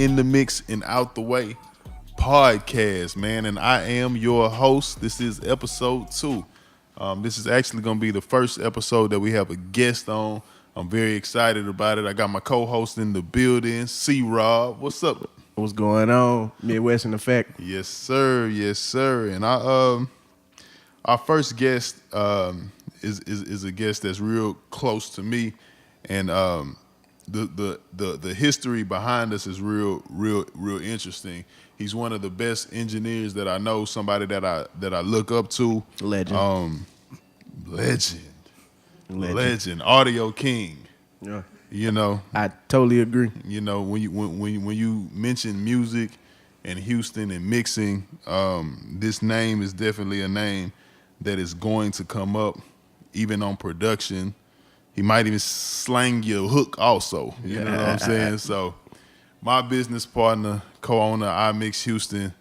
In the Mix and Out the Way podcast, man. And I am your host. This is episode 2. This is actually going to be the first episode that we have a guest on. I'm very excited about it. I got my co-host in the building, C-Rob. What's up? What's going on? Midwest in Effect. Yes, sir. Yes, sir. And our first guest is a guest that's real close to me, and the history behind us is real interesting. He's one of the best engineers that I know. Somebody that I look up to. Legend. Legend. Audio king. Yeah. You know. I totally agree. You know, when you mention music and Houston and mixing, this name is definitely a name that is going to come up, even on production. He might even slang your hook also. You know what I'm saying? So, my business partner, co-owner, iMix Houston,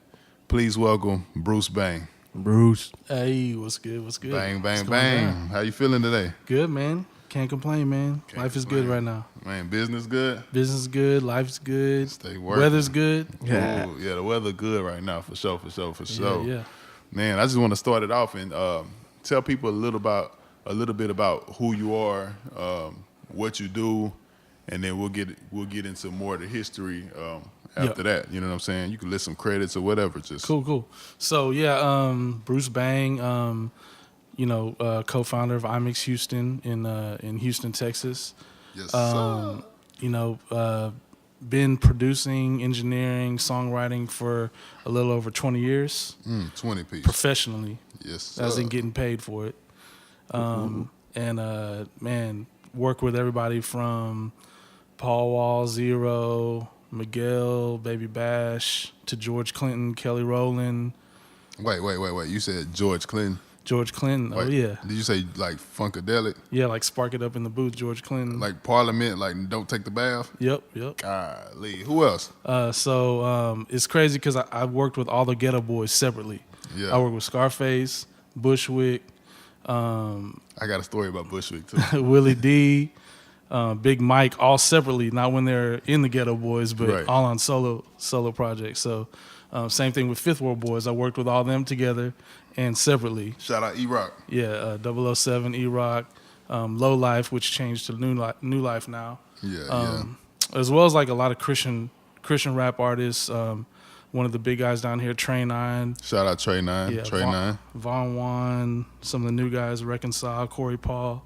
please welcome Bruce Bang. Bruce. Hey, what's good? What's good? Bang, bang, What's bang. How you feeling today? Good, man. Can't complain, man. Life is good right now. Man, business good? Business is good. Life's good. Stay working. Weather's good. Yeah. Ooh, yeah, the weather good right now, for sure. Yeah. Man, I just want to start it off and tell people a little bit about who you are, what you do, and then we'll get into more of the history after that. You know what I'm saying? You can list some credits or whatever. Just Cool. So yeah, Bruce Bang, co-founder of iMix Houston in Houston, Texas. Yes, sir. Been producing, engineering, songwriting for a little over 20 years. 20 piece. Professionally. Yes, sir. As in getting paid for it. Man, work with everybody from Paul Wall, Zero, Miguel, Baby Bash, to George Clinton, Kelly Rowland. Wait. You said George Clinton. George Clinton, Wait, oh yeah. Did you say like Funkadelic? Yeah, like Spark It Up in the Booth, George Clinton. Like Parliament, like Don't Take the Bath? Yep. Golly. Who else? So it's crazy because I worked with all the Ghetto Boys separately. Yeah. I worked with Scarface, Bushwick, I got a story about Bushwick too. Willie D, Big Mike, all separately, not when they're in the Ghetto Boys, but Right. all on solo projects. So same thing with Fifth World Boys. I worked with all them together and separately. Shout out E-Rock. Yeah, 007, E-Rock, Low Life, which changed to New Life now. Yeah. As well as like a lot of Christian rap artists. One of the big guys down here, Trey 9. Shout out Trey 9. Yeah, Trey 9. Von Juan, some of the new guys, Reconcile, Corey Paul,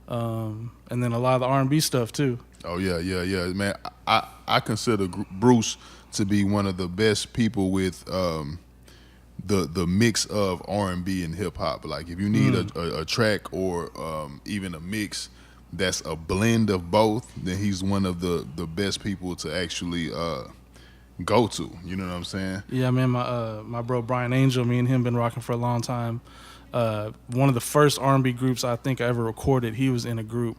and then a lot of the R&B stuff too. Oh yeah, man. I consider Bruce to be one of the best people with the mix of R&B and hip hop. Like if you need a track or even a mix that's a blend of both, then he's one of the best people to actually go to. You know what I'm saying? Yeah, man. My bro Brian Angel, me and him been rocking for a long time. One of the first R&B groups I think I ever recorded, he was in a group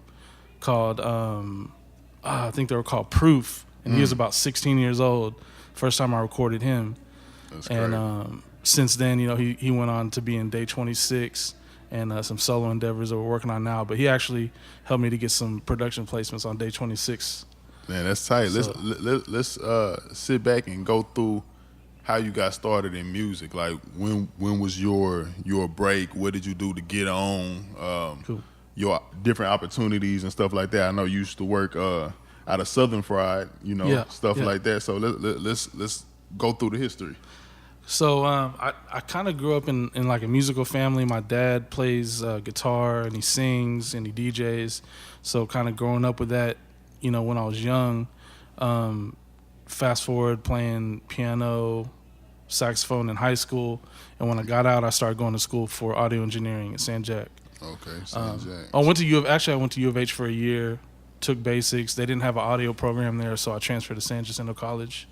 called I think they were called Proof, and he was about 16 years old. First time I recorded him. That's great. And since then, he went on to be in Day 26 and some solo endeavors that we're working on now. But he actually helped me to get some production placements on Day 26. Man, that's tight. So, Let's sit back and go through how you got started in music. Like when was your break? What did you do to get on? Cool. Your different opportunities and stuff like that. I know you used to work out of Southern Fried, stuff like that. So let's go through the history. So I kind of grew up in like a musical family. My dad plays guitar and he sings and he DJs. So kind of growing up with that, when I was young, fast forward playing piano, saxophone in high school. And when I got out, I started going to school for audio engineering at San Jac. Okay, San Jac. I went to U of H for a year, took basics. They didn't have an audio program there, so I transferred to San Jacinto College,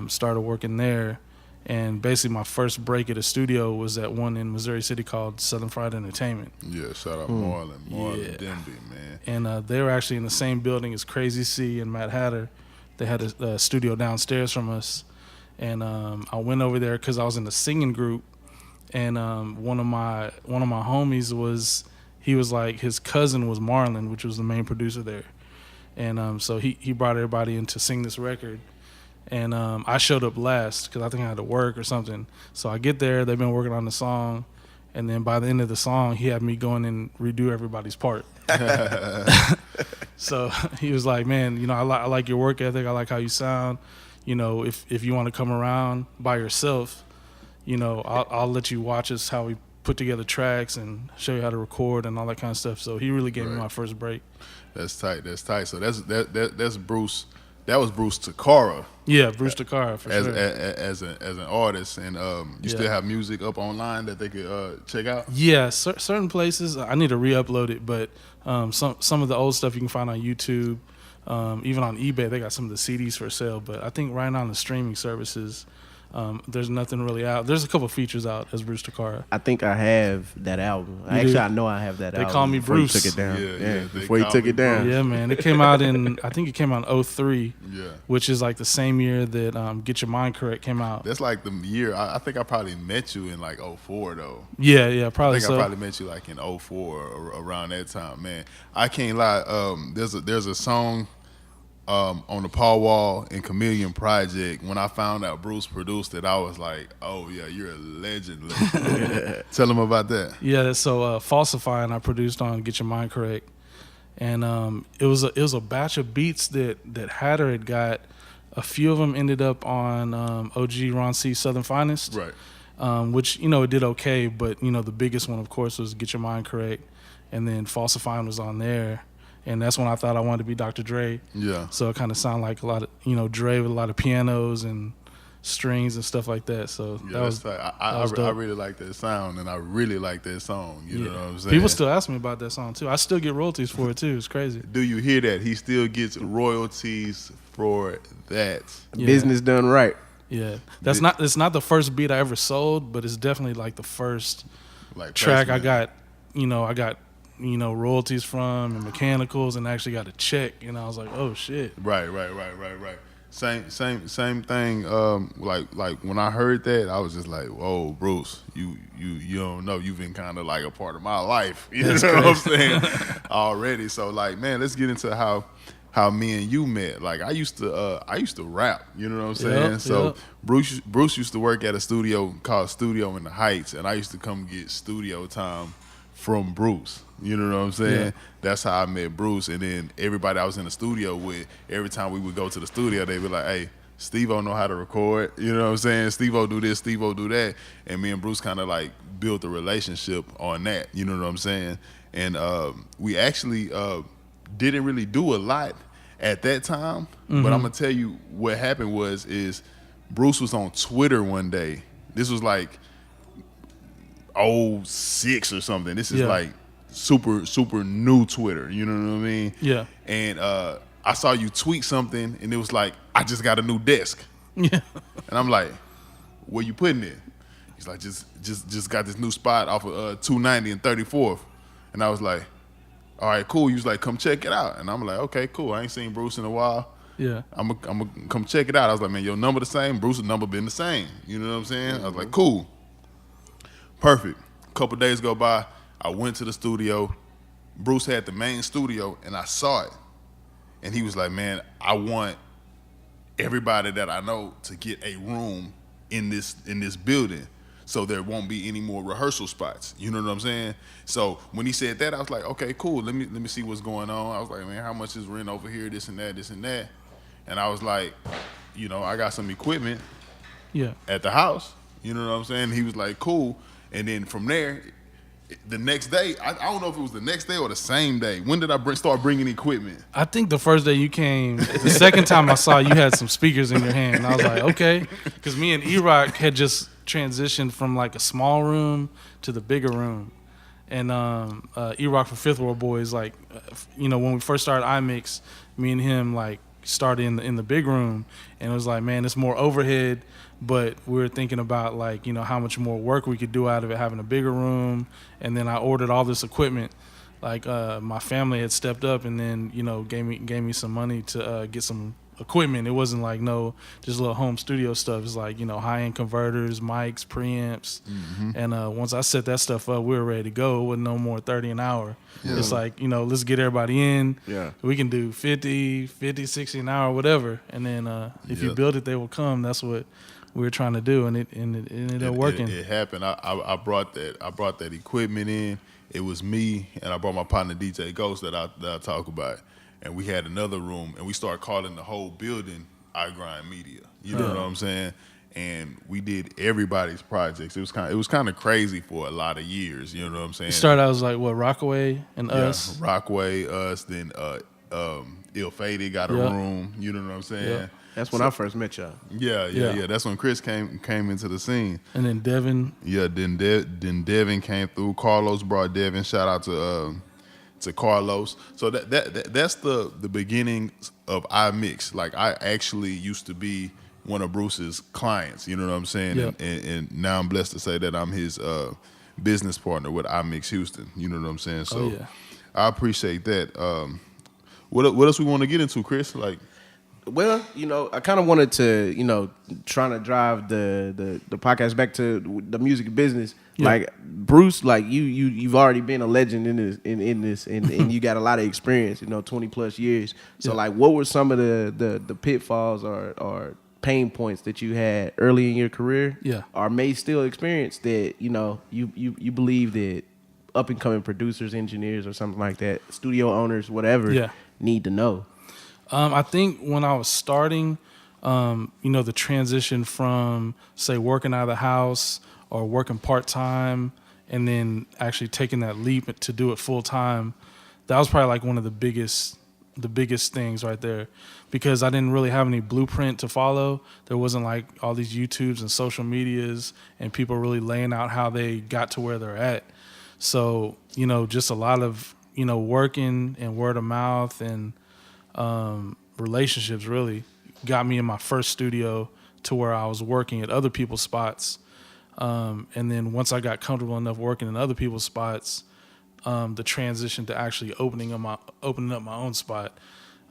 started working there. And basically my first break at a studio was at one in Missouri City called Southern Fried Entertainment. Yeah, shout out Marlon Denby, man. And they were actually in the same building as Crazy C and Matt Hatter. They had a studio downstairs from us. And I went over there because I was in the singing group. And one of my homies was like, his cousin was Marlon, which was the main producer there. And so he brought everybody in to sing this record. And I showed up last because I think I had to work or something. So I get there, they've been working on the song, and then by the end of the song, he had me go in and redo everybody's part. So he was like, man, you know, I like your work ethic. I like how you sound. You know, if you want to come around by yourself, you know, I'll let you watch us how we put together tracks and show you how to record and all that kind of stuff. So he really gave me my first break. That's tight. That's tight. So that's Bruce. That was Bruce Takara. Yeah, Bruce Takara for as, sure. As an artist, and you still have music up online that they could check out. Yeah, certain places I need to re-upload it, but some of the old stuff you can find on YouTube, even on eBay. They got some of the CDs for sale. But I think right now on the streaming services, there's nothing really out. There's a couple features out as Bruce Takara. I think I have that album. I know I have that album. They call me before Bruce. You took it down. Yeah, before you took it down. Yeah, man. It came out I think it came out in 03, Yeah. which is like the same year that Get Your Mind Correct came out. That's like the year. I think I probably met you in like 04 though. Yeah, probably I think so. I probably met you like in 04 or around that time, man. I can't lie. There's a song on the Paul Wall and Chameleon project. When I found out Bruce produced it, I was like, oh yeah, you're a legend. Tell them about that. Yeah, so Falsifying I produced on Get Your Mind Correct. And it was a batch of beats that Hatter had got. A few of them ended up on OG Ron C's Southern Finest. Right. Which, you know, it did okay, but, you know, the biggest one, of course, was Get Your Mind Correct. And then Falsifying was on there. And that's when I thought I wanted to be Dr. Dre. Yeah. So it kind of sounded like a lot of, you know, Dre with a lot of pianos and strings and stuff like that. So Yeah, that was tight. that was I dope. really like that sound, and I really like that song. You know what I'm saying? People still ask me about that song too. I still get royalties for it too. It's crazy. Do you hear that? He still gets royalties for that. Yeah. Business done right. Yeah, it's not the first beat I ever sold, but it's definitely like the first Like track placement. I got royalties from and mechanicals, and actually got a check, and I was like, oh shit. Right. Same thing. Like when I heard that, I was just like, "Whoa, Bruce, you don't know. You've been kind of like a part of my life. You know what I'm saying? Already. So like, man, let's get into how me and you met. Like I used to rap. You know what I'm saying? Yep, So yep. Bruce used to work at a studio called Studio in the Heights, and I used to come get studio time from Bruce. You know what I'm saying? Yeah. That's how I met Bruce. And then everybody I was in the studio with, every time we would go to the studio, they'd be like, hey, Steve-O know how to record. You know what I'm saying? Steve-O do this, Steve-O do that. And me and Bruce kind of like built a relationship on that. You know what I'm saying? And we actually didn't really do a lot at that time. Mm-hmm. But I'm going to tell you what happened is Bruce was on Twitter one day. This was like 06 or something. This is like super new Twitter. You know what I mean? Yeah. And I saw you tweet something, and it was like, I just got a new desk. Yeah. And I'm like, where you putting it? He's like, just got this new spot off of 290 and 34th. And I was like, all right, cool. He was like, come check it out. And I'm like, okay, cool. I ain't seen Bruce in a while. Yeah. I'm gonna come check it out. I was like, man, your number the same. Bruce's number been the same. You know what I'm saying? I was like, cool. Perfect. A couple days go by. I went to the studio. Bruce had the main studio, and I saw it. And he was like, man, I want everybody that I know to get a room in this building so there won't be any more rehearsal spots. You know what I'm saying? So when he said that, I was like, okay, cool. Let me see what's going on. I was like, man, how much is rent over here, this and that, this and that. And I was like, you know, I got some equipment at the house. You know what I'm saying? He was like, cool. And then from there, the next day, I don't know if it was the next day or the same day. When did I start bringing equipment? I think the first day you came, the second time I saw you had some speakers in your hand. And I was like, okay. Because me and E-Rock had just transitioned from like a small room to the bigger room. And E-Rock from Fifth World Boys, like, when we first started iMix, me and him, like, started in the big room. And it was like, man, it's more overhead. But we were thinking about, like, how much more work we could do out of it, having a bigger room. And then I ordered all this equipment. Like, my family had stepped up and then, gave me some money to get some equipment. It wasn't like just little home studio stuff. It's like, high end converters, mics, preamps. And once I set that stuff up, we were ready to go. It wasn't no more 30 an hour. Yeah. It's like, let's get everybody in. Yeah. We can do 50, 60 an hour, whatever. And then if you build it, they will come. That's what we were trying to do, and it ended up working. It happened. I brought that equipment in. It was me, and I brought my partner DJ Ghost that I talk about. And we had another room, and we started calling the whole building I Grind Media. You know what I'm saying? And we did everybody's projects. It was kind of crazy for a lot of years. You know what I'm saying? It started out as like what, Rockaway and us. Rockaway, us. Then Ill Faded got a room. You know what I'm saying? Yeah. That's when I first met y'all. Yeah. That's when Chris came into the scene. And then Devin. Yeah. Then Devin came through. Carlos brought Devin. Shout out to Carlos. So that's the beginning of iMix. Like, I actually used to be one of Bruce's clients, you know what I'm saying? Yep. And now I'm blessed to say that I'm his business partner with iMix Houston, you know what I'm saying? So I appreciate that. What else we want to get into, Chris? Like, well, I kind of wanted to, trying to drive the podcast back to the music business. Yeah. Like, Bruce, like you've already been a legend in this, and you got a lot of experience, 20 plus years. So like, what were some of the pitfalls or pain points that you had early in your career? Yeah. Or may still experience that, you believe that up and coming producers, engineers, or something like that, studio owners, whatever, need to know? I think when I was starting, the transition from, say, working out of the house or working part-time and then actually taking that leap to do it full-time, that was probably like one of the biggest things right there, because I didn't really have any blueprint to follow. There wasn't like all these YouTubes and social medias and people really laying out how they got to where they're at. So, just a lot of, working and word of mouth and relationships really got me in my first studio to where I was working at other people's spots. And then once I got comfortable enough working in other people's spots, the transition to actually opening up my own spot.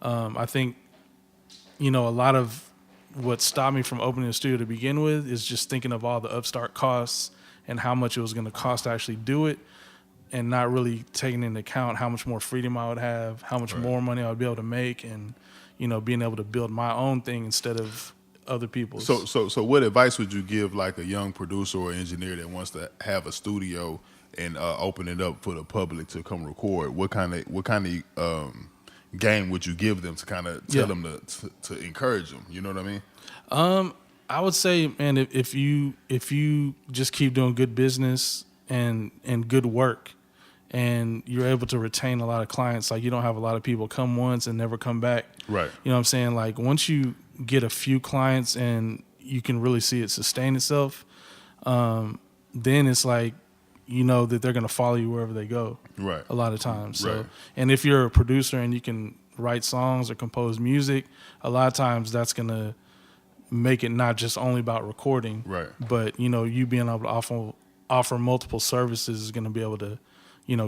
I think, a lot of what stopped me from opening a studio to begin with is just thinking of all the upstart costs and how much it was going to cost to actually do it, and not really taking into account how much more freedom I would have, how much more money I would be able to make, and, being able to build my own thing instead of other people's. So what advice would you give like a young producer or engineer that wants to have a studio and open it up for the public to come record? What kind of game would you give them to kind of tell them to encourage them? You know what I mean? I would say, man, if you just keep doing good business and good work, and you're able to retain a lot of clients, like you don't have a lot of people come once and never come back. Right. You know what I'm saying? Like, once you get a few clients and you can really see it sustain itself, then it's like, that they're going to follow you wherever they go. Right. A lot of times. So, right. And if you're a producer and you can write songs or compose music, a lot of times that's going to make it not just only about recording. Right. But, you being able to offer multiple services is going to be able to,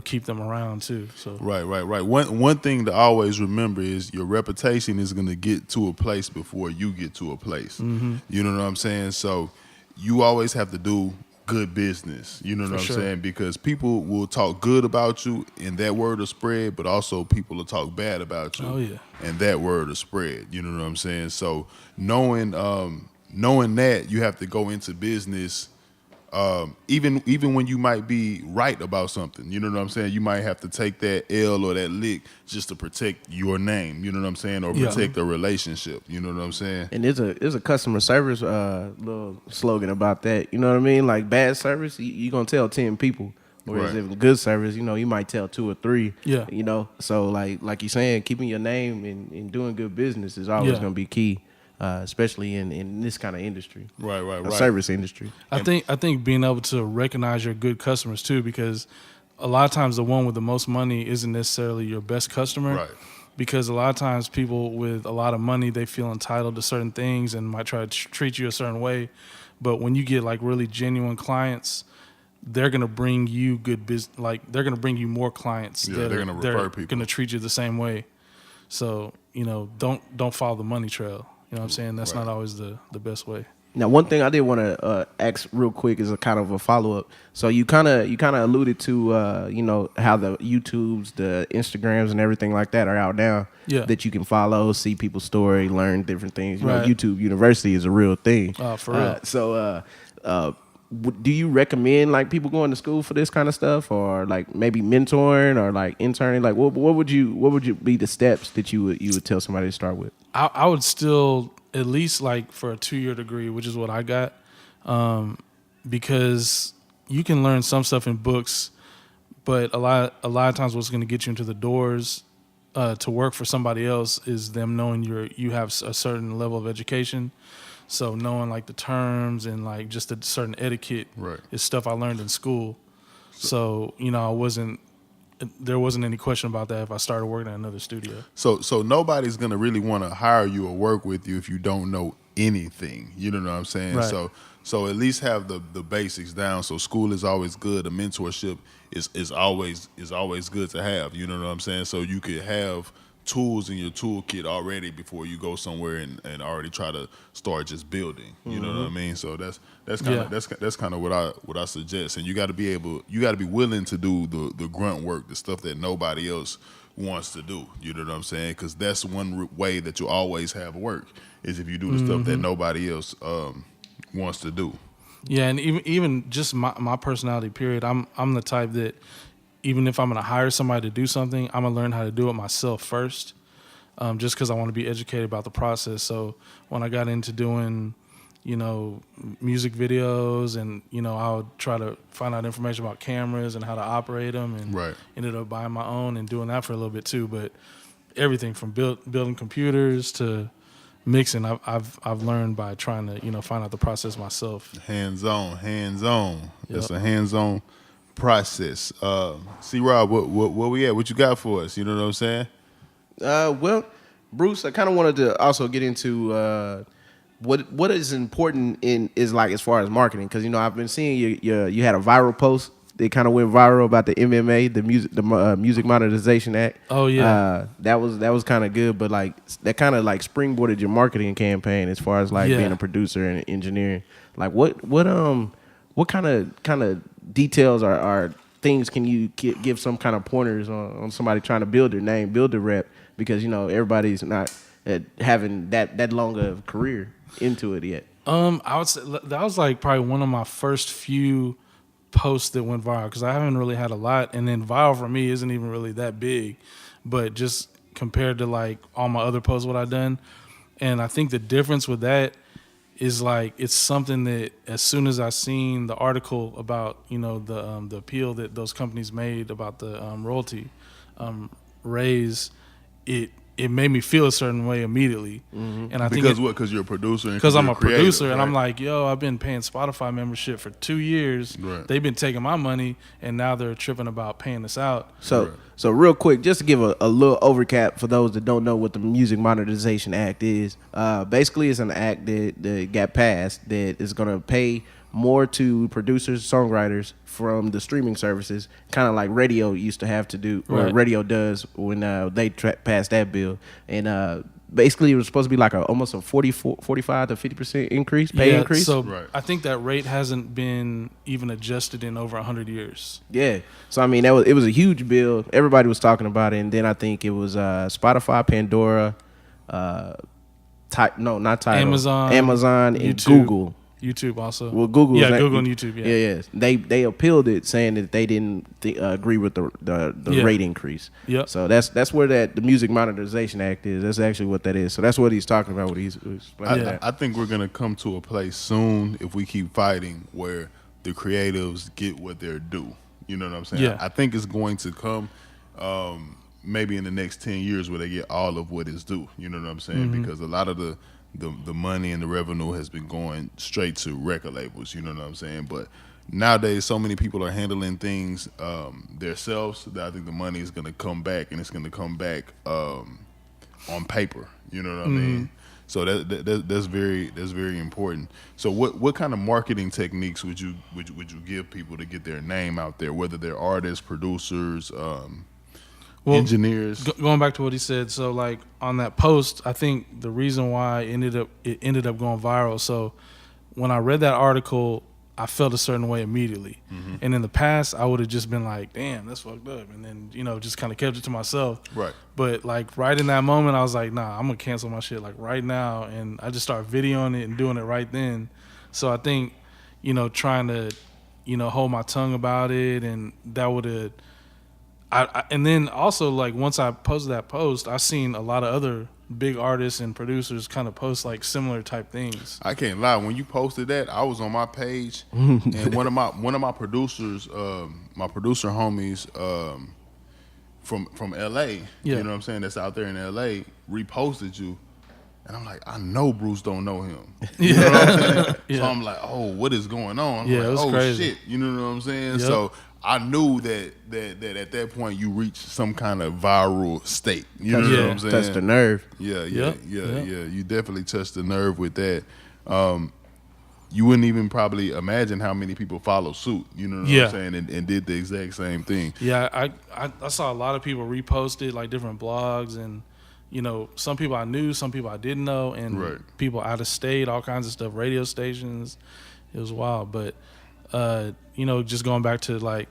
keep them around too. So Right. One thing to always remember is your reputation is going to get to a place before you get to a place. Mm-hmm. You know what I'm saying? So you always have to do good business. You know what I'm saying? Because people will talk good about you and that word will spread, but also people will talk bad about you. Oh, yeah. And that word will spread. You know what I'm saying? So knowing that, you have to go into business. Even when you might be right about something, you know what I'm saying? You might have to take that L or that lick just to protect your name, you know what I'm saying? Or protect a relationship, you know what I'm saying? And there's a customer service little slogan about that, you know what I mean? Like, bad service, you're going to tell 10 people. Whereas if good service, you might tell 2 or 3. Yeah. So like you're saying, keeping your name and doing good business is always going to be key. Especially in this kind of industry, right, service industry. I think being able to recognize your good customers too, because a lot of times the one with the most money isn't necessarily your best customer. Right. Because a lot of times people with a lot of money, they feel entitled to certain things and might try to treat you a certain way. But when you get like really genuine clients, they're gonna bring you good business. Like, they're gonna bring you more clients. Yeah, they're gonna refer people. Gonna treat you the same way. So, don't follow the money trail. You know what I'm saying? That's not always the best way. Now, one thing I did want to ask real quick is a kind of a follow up. So you kind of alluded to how the YouTubes, the Instagrams, and everything like that are out now. Yeah. That you can follow, see people's story, learn different things. You know, Right. YouTube University is a real thing. Oh, for real. So, do you recommend like people going to school for this kind of stuff, or like maybe mentoring or like interning? Like, what would you be the steps that you would tell somebody to start with? I would still at least like for a 2-year degree, which is what I got, because you can learn some stuff in books, but a lot of times what's going to get you into the doors to work for somebody else is them knowing you have a certain level of education. So knowing like the terms and like just a certain etiquette is stuff I learned in school. So there wasn't any question about that if I started working at another studio. So nobody's gonna really want to hire you or work with you if you don't know anything. You know what I'm saying? Right. So at least have the basics down. So school is always good. A mentorship is always good to have. You know what I'm saying? So you could have tools in your toolkit already before you go somewhere and already try to start just building. You know what I mean? So that's kind of what I suggest. And you got to be willing to do the grunt work, the stuff that nobody else wants to do. You know what I'm saying? Because that's one way that you always have work is if you do the stuff that nobody else wants to do. Yeah, and even just my personality. Period. I'm the type that, even if I'm going to hire somebody to do something, I'm going to learn how to do it myself first, just because I want to be educated about the process. So when I got into doing, music videos and, I would try to find out information about cameras and how to operate them, and ended up buying my own and doing that for a little bit too. But everything from building computers to mixing, I've learned by trying to, find out the process myself. Hands on. That's a hands-on process. C-Rob, what we at? What you got for us? You know what I'm saying? Well, Bruce, I kind of wanted to also get into what is important is like as far as marketing, because I've been seeing you had a viral post that kind of went viral about the MMA, the Music Monetization Act. Oh yeah, that was kind of good, but like that kind of like springboarded your marketing campaign as far as like being a producer and engineering. Like what kind of details are things can you give some kind of pointers on somebody trying to build their name, build their rep, because everybody's not having that long of career into it yet. I would say that was like probably one of my first few posts that went viral, because I haven't really had a lot, and then viral for me isn't even really that big, but just compared to like all my other posts what I've done, and I think the difference with that is like it's something that as soon as I seen the article about the appeal that those companies made about the royalty raise, it made me feel a certain way immediately. And I think because you're a producer, because I'm a producer, right? And I'm like, yo, I've been paying Spotify membership for 2 years. Right. They've been taking my money, and now they're tripping about paying us out. So real quick, just to give a little overcap for those that don't know what the Music Monetization Act is. Basically, it's an act that got passed that is going to pay more to producers, songwriters from the streaming services, kind of like radio used to have to do, or radio does when they passed that bill. And basically, it was supposed to be like almost a 45 to 50% increase, increase. So I think that rate hasn't been even adjusted in over 100 years. Yeah. So I mean, it was a huge bill. Everybody was talking about it, and then I think it was Spotify, Pandora, not Tidal, Amazon, and YouTube. Google. YouTube also. Well, Google. Yeah, Google and YouTube. Yeah. They appealed it, saying that they didn't agree with the rate increase. Yep. So that's where the Music Monetization Act is. That's actually what that is. So that's what he's talking about. What he's explaining. I think we're gonna come to a place soon if we keep fighting where the creatives get what they're due. You know what I'm saying? Yeah. I think it's going to come. Maybe in the next 10 years where they get all of what is due. You know what I'm saying? Mm-hmm. Because a lot of the money and the revenue has been going straight to record labels. You know what I'm saying? But nowadays, so many people are handling things themselves that I think the money is going to come back, and it's going to come back on paper. You know what I mean? So that's very important. So what kind of marketing techniques would you give people to get their name out there, whether they're artists, producers? engineers. Going back to what he said, so like on that post, I think the reason why it ended up going viral. So when I read that article, I felt a certain way immediately. Mm-hmm. And in the past, I would have just been like, damn, that's fucked up. And then, just kind of kept it to myself. Right. But like right in that moment, I was like, nah, I'm going to cancel my shit like right now. And I just started videoing it and doing it right then. So I think, trying to, hold my tongue about it, and that would have, and then also like once I posted that post, I seen a lot of other big artists and producers kind of post like similar type things. I can't lie. When you posted that, I was on my page, and one of my producers, my producer homies, from LA, Yeah. you know what I'm saying, that's out there in LA, reposted you, and I'm like, I know Bruce don't know him. You know what I'm saying? Yeah. So I'm like, oh, what is going on? I'm Yeah, like, it was oh crazy. shit, you know what I'm saying? Yep. So I knew that at that point you reached some kind of viral state. You know Yeah. what I'm saying? That's the nerve. Yeah. Yep. You definitely touched the nerve with that. You wouldn't even probably imagine how many people follow suit. You know what I'm saying? And did the exact same thing. Yeah, I saw a lot of people repost it, like different blogs, and some people I knew, some people I didn't know, and Right. people out of state, all kinds of stuff, radio stations. It was wild, but just going back to like,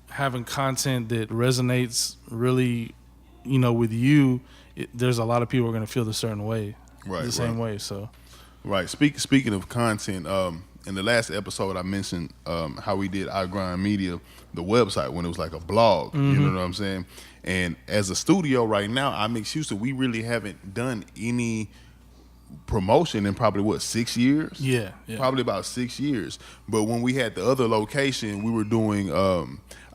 having content that resonates really, with you. There's a lot of people are going to feel the certain way, the same way. So, right. Speaking of content, in the last episode I mentioned how we did I Grind Media, the website, when it was like a blog. Mm-hmm. You know what I'm saying? And as a studio right now, I Mix Houston, we really haven't done any promotion in probably 6 years? Yeah. Probably about 6 years. But when we had the other location, we were doing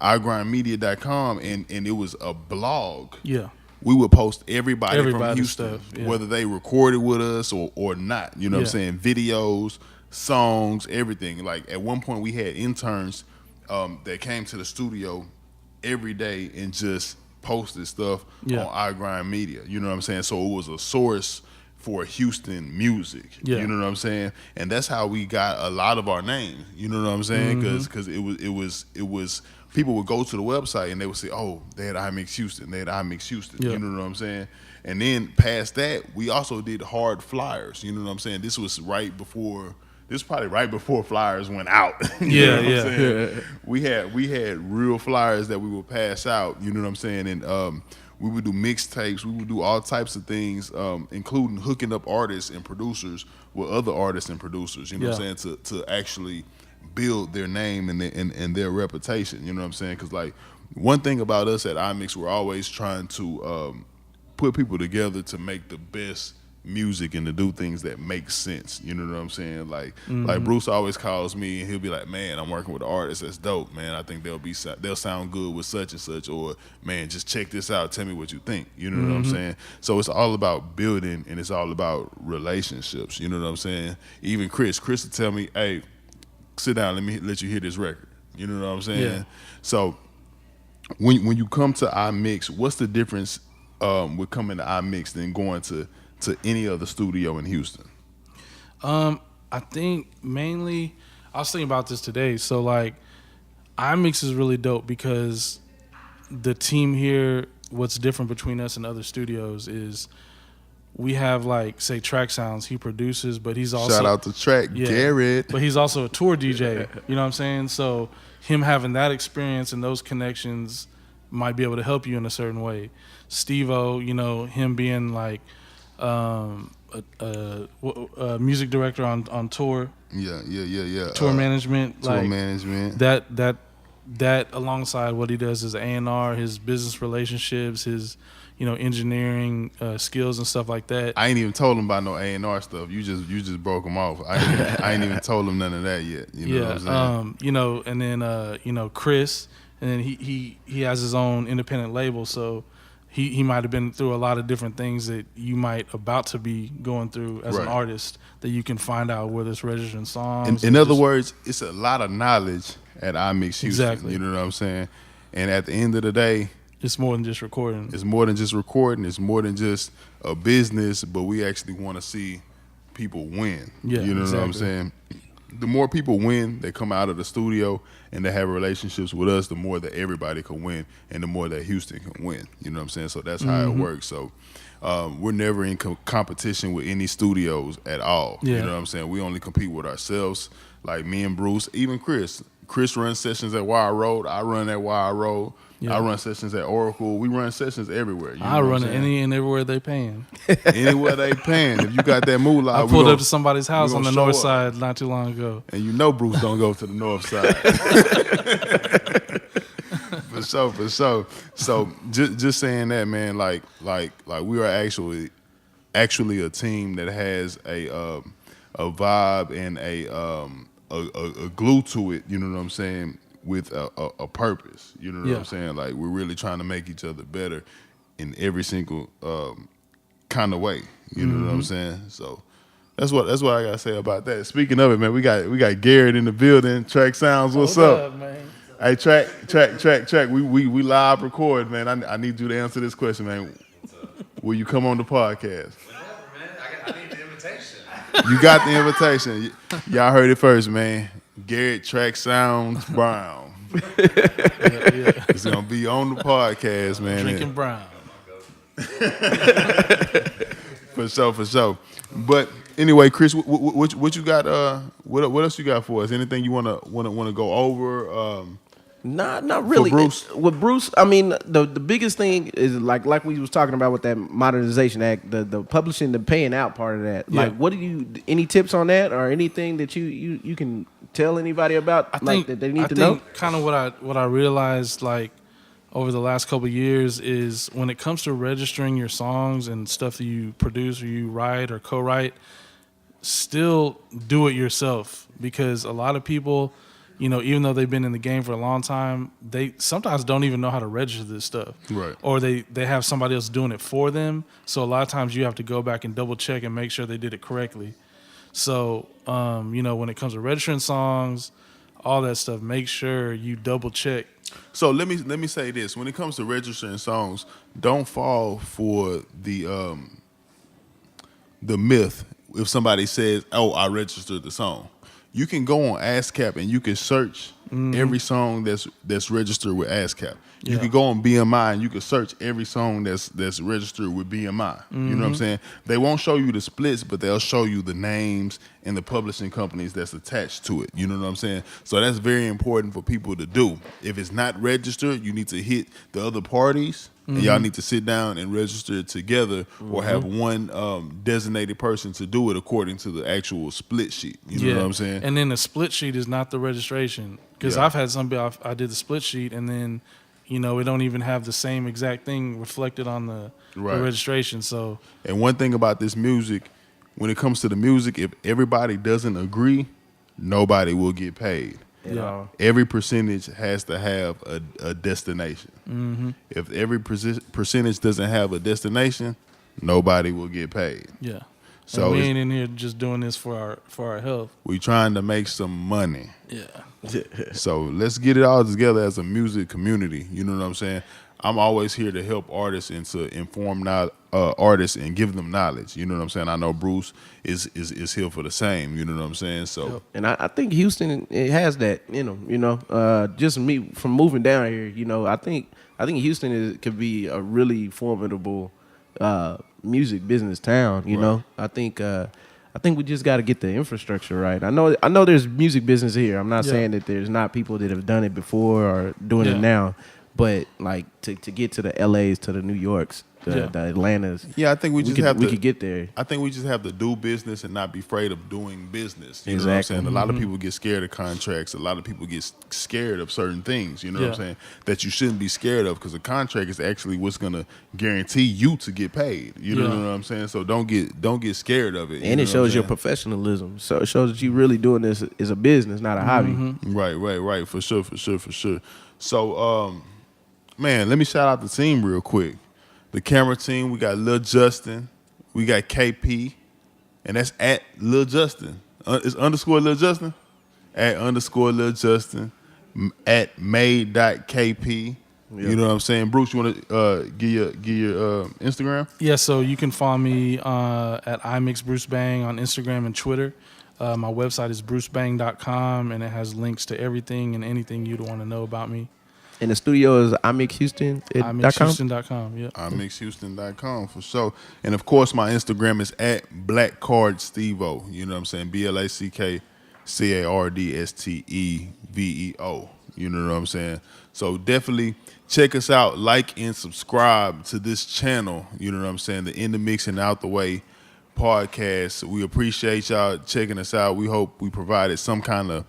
igrindmedia.com, and it was a blog. Yeah. We would post everybody from Houston, stuff, yeah. whether they recorded with us or not. You know what I'm Yeah. saying? Videos, songs, everything. Like at one point we had interns that came to the studio every day and just posted stuff on iGrind Media. You know what I'm saying? So it was a source for Houston music. Yeah. You know what I'm saying? And that's how we got a lot of our names. You know what I'm saying? Because it was people would go to the website and they would say, oh, they had iMix Houston. They had iMix Houston. Yeah. You know what I'm saying? And then past that, we also did hard flyers. You know what I'm saying? This was probably right before flyers went out. You know what I'm saying? We had real flyers that we would pass out. You know what I'm saying? And we would do mixtapes. We would do all types of things, including hooking up artists and producers with other artists and producers. You know what I'm saying? To actually build their name and their reputation. You know what I'm saying? Because like one thing about us at iMix, we're always trying to put people together to make the best music and to do things that make sense. You know what I'm saying? Like Bruce always calls me and he'll be like, man, I'm working with an artist that's dope, man. I think they'll sound good with such and such, or man, just check this out, tell me what you think. You know what I'm saying? So it's all about building and it's all about relationships. You know what I'm saying? Even Chris will tell me, hey, sit down, let you hear this record. You know what I'm saying? Yeah. So when you come to iMix, what's the difference with coming to iMix than going to any other studio in Houston? I think mainly I was thinking about this today. So like iMix is really dope because the team here, what's different between us and other studios is we have like, say, Track Sounds, he produces, but he's also shout out to Track Garrett. But he's also a tour DJ. You know what I'm saying? So him having that experience and those connections might be able to help you in a certain way. Steve-O, him being like a music director on tour. Yeah. Tour management. Tour like management. That alongside what he does is A&R, his business relationships, his engineering skills and stuff like that. I ain't even told him about no A&R stuff. You just broke him off. I ain't even told him none of that yet. You know what I'm saying? And then Chris, and then he has his own independent label, so he might have been through a lot of different things that you might about to be going through as an artist that you can find out whether it's registering songs. In other words, it's a lot of knowledge at iMix Houston. Exactly. You know what I'm saying? And at the end of the day, it's more than just recording. It's more than just recording. It's more than just a business, but we actually want to see people win. Yeah, you know what I'm exactly. saying? the more people win that come out of the studio and they have relationships with us, the more that everybody can win and the more that Houston can win. You know what I'm saying? So that's how it works. So we're never in competition with any studios at all. Yeah. You know what I'm saying? We only compete with ourselves, like me and Bruce, even Chris. Chris runs sessions at Wire Road. I run at Wire Road. Yeah. I run sessions at Oracle. We run sessions everywhere. You know I what run I'm it saying? any and everywhere they paying. Anywhere they paying. If you got that moolah, I pulled up to somebody's house on the show north up. side not too long ago. And you know Bruce don't go to the north side. For sure. So just saying that, man, like we are actually a team that has a vibe and a glue to it, you know what I'm saying, with a purpose. You know what I'm saying? Like we're really trying to make each other better in every single kind of way. You know what I'm saying? So that's what I gotta say about that. Speaking of it, man, we got Garrett in the building. Track Sounds, what's up? Man? Hey, track. We live record, man. I need you to answer this question, man. Will you come on the podcast? I need the invitation. You got the invitation. Y'all heard it first, man. Garrett Track Sounds Brown. It's gonna be on the podcast, man. Drinking brown. For sure. But anyway, Chris, what you got? What else you got for us? Anything you wanna go over? Not really. Bruce? With Bruce, I mean, the biggest thing is like we was talking about with that Modernization Act, the publishing, the paying out part of that. Yeah. Like, what do you? Any tips on that, or anything that you can tell anybody about? That they need to know. Kind of what I realized like over the last couple of years is when it comes to registering your songs and stuff that you produce or you write or co-write, still do it yourself, because a lot of people, you know, even though they've been in the game for a long time, they sometimes don't even know how to register this stuff. Right. Or they have somebody else doing it for them. So a lot of times you have to go back and double check and make sure they did it correctly. So, you know, when it comes to registering songs, all that stuff, make sure you double check. So let me say this: when it comes to registering songs, don't fall for the myth. If somebody says, "Oh, I registered the song," you can go on ASCAP and you can search every song that's registered with ASCAP. You Yeah. can go on BMI and you can search every song that's registered with BMI. You know what I'm saying? They won't show you the splits, but they'll show you the names and the publishing companies that's attached to it. You know what I'm saying? So that's very important for people to do. If it's not registered, you need to hit the other parties and y'all need to sit down and register it together, or have one designated person to do it according to the actual split sheet. You know what I'm saying? And then the split sheet is not the registration, because Yeah. I've had somebody, I did the split sheet and then, you know, it don't even have the same exact thing reflected on the registration. So, And one thing about this music, when it comes to the music, if everybody doesn't agree, nobody will get paid. yeah. Every percentage has to have a destination. If every percentage doesn't have a destination, nobody will get paid. Yeah. So And we it's- ain't in here just doing this for our health. We trying to make some money. Yeah. So let's get it all together as a music community. You know what I'm saying? I'm always here to help artists and to inform artists and give them knowledge. You know what I'm saying? I know Bruce is here for the same. You know what I'm saying? So And I think Houston, it has that in them. You know, just me from moving down here. You know, I think Houston could be a really formidable music business town. You know, I think we just got to get the infrastructure right. I know there's music business here. I'm not saying that there's not people that have done it before or doing it now, but like to get to the LAs, to the New Yorks, the Atlantas. yeah, I think we could get there. I think we just have to do business and not be afraid of doing business. You know what I'm Exactly. saying? A lot of people get scared of contracts. A lot of people get scared of certain things. You know what I'm saying? That you shouldn't be scared of, because a contract is actually what's going to guarantee you to get paid. You know what I'm saying? So don't get scared of it. And it shows your professionalism. So it shows that you really doing this as a business, not a hobby. Right. For sure. So, man, let me shout out the team real quick. The camera team, we got Lil Justin, we got KP, and that's at Lil Justin. It's underscore Lil Justin? At underscore Lil Justin, at made.kp. You know what I'm saying? Bruce, you want to give your Instagram? Yeah, so you can follow me at iMixBruceBang on Instagram and Twitter. My website is brucebang.com, and it has links to everything and anything you'd want to know about me. And the studio is imixhouston.com. IMixHouston.com, yeah. IMixHouston.com for sure. And of course, my Instagram is at BlackcardStevo. You know what I'm saying? BlackCardSteveo. You know what I'm saying? So definitely check us out, like and subscribe to this channel. You know what I'm saying? The In the Mix and Out the Way podcast. We appreciate y'all checking us out. We hope we provided some kind of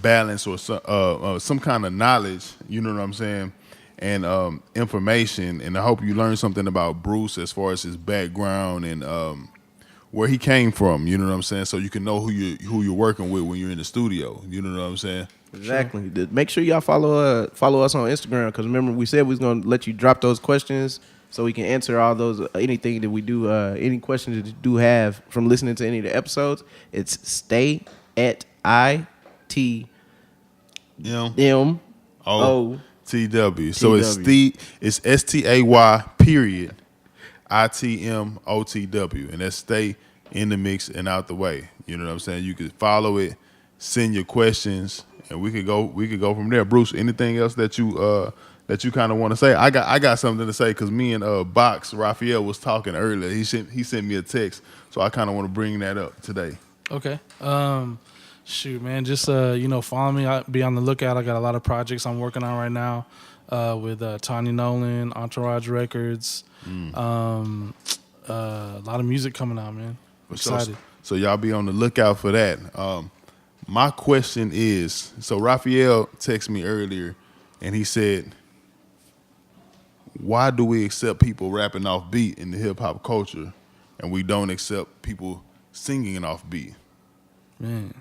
balance or some kind of knowledge, you know what I'm saying, and information. And I hope you learned something about Bruce as far as his background and where he came from, you know what I'm saying, so you can know who you're working with when you're in the studio, you know what I'm saying. Exactly. Sure. Make sure y'all follow us on Instagram, because remember we said we was gonna let you drop those questions so we can answer all those anything that we do, any questions that you do have from listening to any of the episodes. It's stay at ITMOTW. So it's STAY period ITMOTW, and that's stay in the mix and out the way. You know what I'm saying? You could follow it, send your questions, and we could go from there. Bruce, anything else that you kind of want to say? I got something to say, because me and Box Raphael was talking earlier. He sent me a text, so I kind of want to bring that up today. Okay. Shoot, man, just follow me. Be on the lookout. I got a lot of projects I'm working on right now with Tanya Nolan, Entourage Records. A lot of music coming out, man. I'm excited. So y'all be on the lookout for that. My question is, so Raphael texted me earlier, and he said, why do we accept people rapping off beat in the hip hop culture, and we don't accept people singing off beat? Man.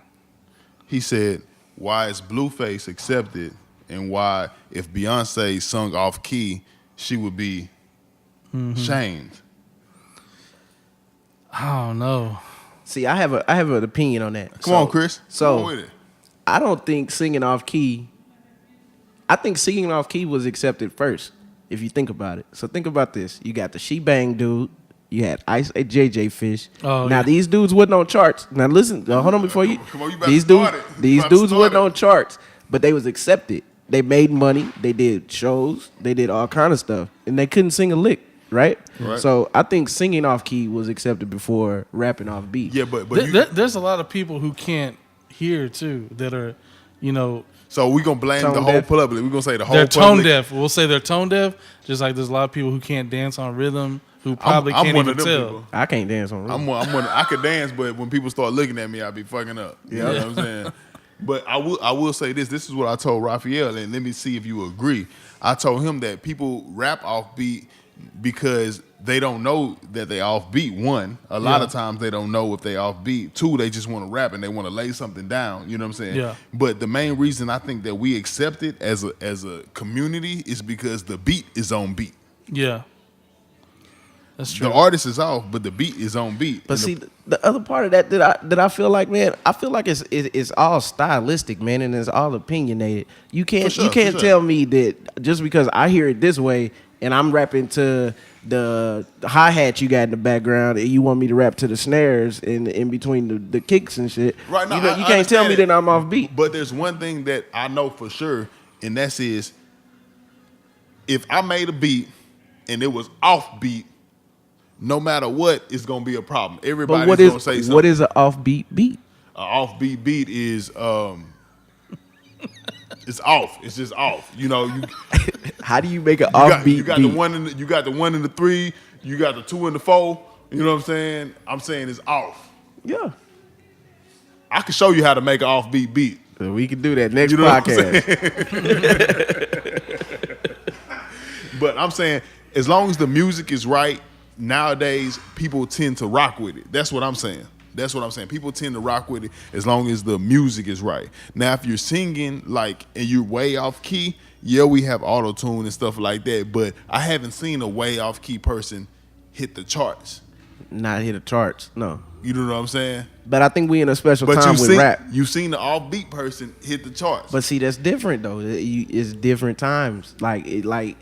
He said, why is Blueface accepted, and why, if Beyonce sung off key, she would be shamed? I don't know. See, I have an opinion on that. Come on, Chris. So come on with it. I don't think singing off key. I think singing off key was accepted first, if you think about it. So think about this: you got the She Bang dude. You had Ice JJ Fish. Oh, now yeah. these dudes wasn't on charts. Now listen, hold on before you. Come on, you about these to start it. These dudes wasn't on charts, but they was accepted. They made money. They did shows. They did all kind of stuff, and they couldn't sing a lick, right? So I think singing off key was accepted before rapping off beat. Yeah, but there's a lot of people who can't hear too that are, So we're going to blame Tone the whole deaf. public. We're going to say the whole they're public. tone deaf. We'll say they're tone deaf, just like there's a lot of people who can't dance on rhythm who probably I'm can't one even of them tell. people. I can't dance on. I could dance, but when people start looking at me, I be fucking up. You know what I'm saying? But I will say this. This is what I told Raphael, and let me see if you agree. I told him that people rap off beat because they don't know that they off beat. One, a lot of times they don't know if they off beat. Two, they just want to rap and they want to lay something down. You know what I'm saying? Yeah. But the main reason I think that we accept it as a community is because the beat is on beat. Yeah. That's true. The artist is off, but the beat is on beat. But see, the other part of that I feel like, man, I feel like it's all stylistic, man, and it's all opinionated. You can't tell me that just because I hear it this way and I'm rapping to the hi-hat you got in the background and you want me to rap to the snares in between the kicks and shit. Right now, you can't tell me that I'm off beat. But there's one thing that I know for sure, and that's is if I made a beat and it was off beat, no matter what, it's gonna be a problem. Everybody's gonna say something. What is an offbeat beat? An offbeat beat is it's off. It's just off. You know, How do you make an offbeat you got beat? you got the 1 and the 3, you got the 2 and the 4. You know what I'm saying? I'm saying it's off. Yeah. I can show you how to make an offbeat beat. So we can do that next You know what I'm podcast. But I'm saying as long as the music is right, nowadays people tend to rock with it. That's what I'm saying. People tend to rock with it as long as the music is right. Now, if you're singing and you're way off key, yeah, we have auto tune and stuff like that. But I haven't seen a way off key person hit the charts. Not hit the charts, no. You know what I'm saying? But I think we in a special time with rap. You've seen the offbeat person hit the charts. But see, that's different though. It's different times. I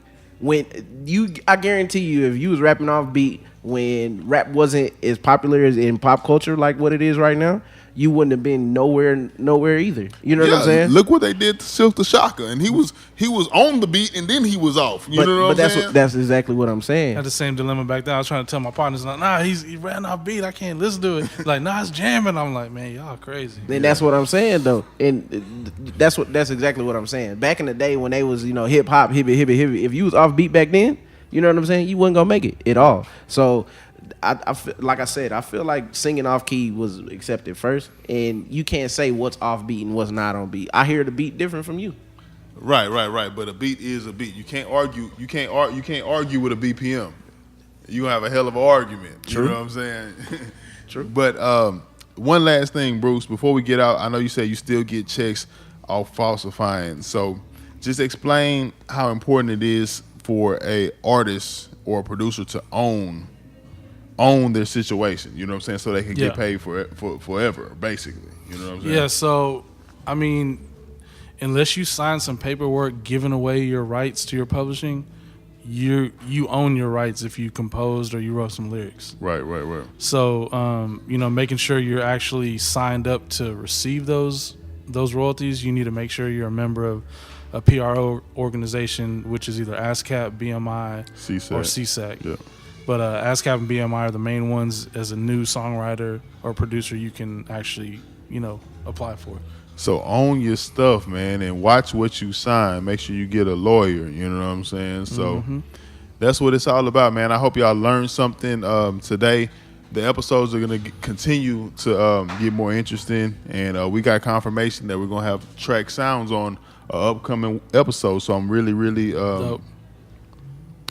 guarantee you, if you was rapping off beat when rap wasn't as popular as in pop culture like what it is right now, you wouldn't have been nowhere either. You know what I'm saying? Look what they did to Silk the Shocker, and he was on the beat and then he was off. You know what I'm saying? That's exactly what I'm saying. I had the same dilemma back then. I was trying to tell my partners, like, nah, he ran off beat. I can't listen to it. Like, nah, it's jamming. I'm like, man, y'all crazy. And that's what I'm saying though, and that's exactly what I'm saying. Back in the day when they was hip hop, hip it, if you was off beat back then, you know what I'm saying, you wasn't gonna make it at all. So I feel, like I said, I feel like singing off key was accepted first, and you can't say what's off beat and what's not on beat. I hear the beat different from you. Right. But a beat is a beat. You can't argue. You can't argue with a BPM. You have a hell of an argument. True. You know what I'm saying? True. But one last thing, Bruce, before we get out, I know you said you still get checks off falsifying. So just explain how important it is for a artist or a producer to own their situation, you know what I'm saying, so they can get paid for forever, basically. You know what I'm saying? Yeah, so I mean, unless you sign some paperwork giving away your rights to your publishing, you own your rights if you composed or you wrote some lyrics. Right. So making sure you're actually signed up to receive those royalties, you need to make sure you're a member of a PRO organization, which is either ASCAP, BMI, or CSAC. Yeah. But ASCAP and BMI are the main ones. As a new songwriter or producer, you can actually, apply for it. So own your stuff, man, and watch what you sign. Make sure you get a lawyer, you know what I'm saying? So that's what it's all about, man. I hope y'all learned something today. The episodes are going to continue to get more interesting, and we got confirmation that we're going to have track sounds on upcoming episodes. So I'm really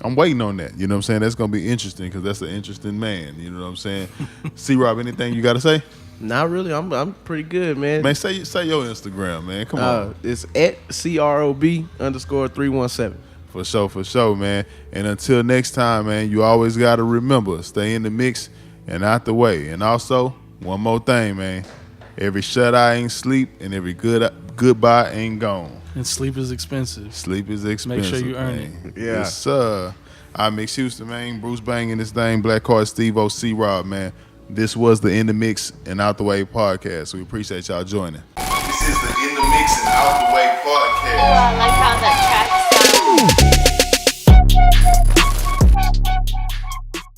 I'm waiting on that. You know what I'm saying? That's going to be interesting because that's an interesting man. You know what I'm saying? C-Rob, anything you got to say? Not really. I'm pretty good, man. Man, say your Instagram, man. Come on. It's at CROB_317. For sure, man. And until next time, man, you always got to remember, stay in the mix and out the way. And also, one more thing, man. Every shut-eye ain't sleep, and every goodbye ain't gone. And sleep is expensive. Sleep is expensive. Make sure you earn it. Yeah. Yes, sir. I Mix Houston, man. Bruce banging this thing. Blackcard, Steve-O, C-Rob, man. This was the In the Mix and Out the Way podcast. We appreciate y'all joining. This is the In the Mix and Out the Way podcast. Oh, I like how